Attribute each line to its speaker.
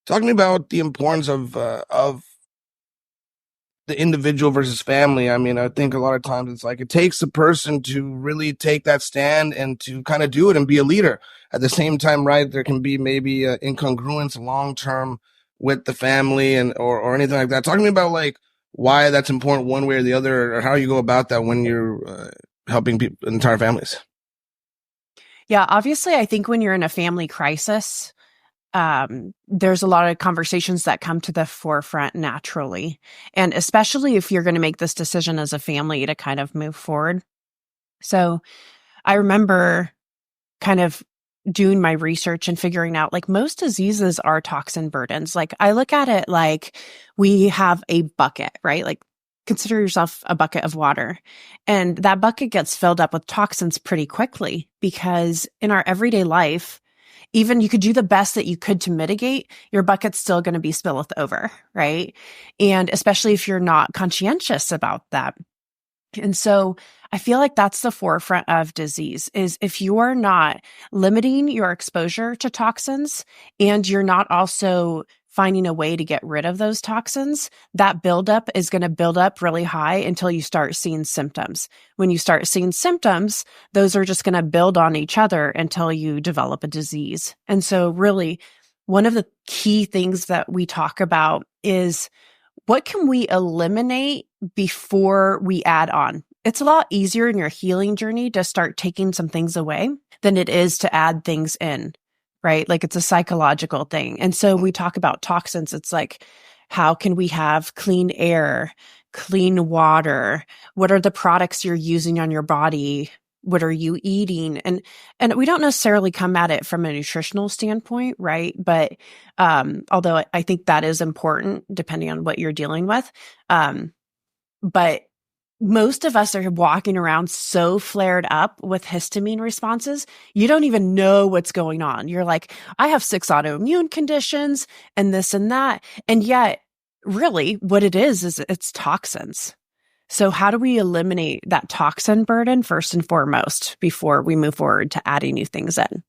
Speaker 1: Talk to me about the importance of the individual versus family. I mean, I think a lot of times it's like it takes a person to really take that stand and to kind of do it and be a leader. At the same time, right, there can be maybe incongruence long term with the family and or anything like that. Talk to me about like why that's important one way or the other, or how you go about that when you're helping people, entire families.
Speaker 2: Yeah, obviously, I think when you're in a family crisis, there's a lot of conversations that come to the forefront naturally. And especially if you're going to make this decision as a family to kind of move forward. So I remember kind of doing my research and figuring out like most diseases are toxin burdens. Like I look at it like we have a bucket, right? Like consider yourself a bucket of water, and that bucket gets filled up with toxins pretty quickly because in our everyday life, even you could do the best that you could to mitigate, your bucket's still going to be spilled over, right? And especially if you're not conscientious about that. And so I feel like that's the forefront of disease is if you're not limiting your exposure to toxins and you're not also finding a way to get rid of those toxins, that buildup is going to build up really high until you start seeing symptoms. When you start seeing symptoms, those are just going to build on each other until you develop a disease. And so really, one of the key things that we talk about is what can we eliminate before we add on? It's a lot easier in your healing journey to start taking some things away than it is to add things in, right? Like it's a psychological thing. And so we talk about toxins. It's like, how can we have clean air, clean water? What are the products you're using on your body? What are you eating? And we don't necessarily come at it from a nutritional standpoint, right? But although I think that is important depending on what you're dealing with. But most of us are walking around so flared up with histamine responses, you don't even know what's going on. You're like, I have 6 autoimmune conditions and this and that. And yet, really, what it is it's toxins. So how do we eliminate that toxin burden first and foremost before we move forward to adding new things in?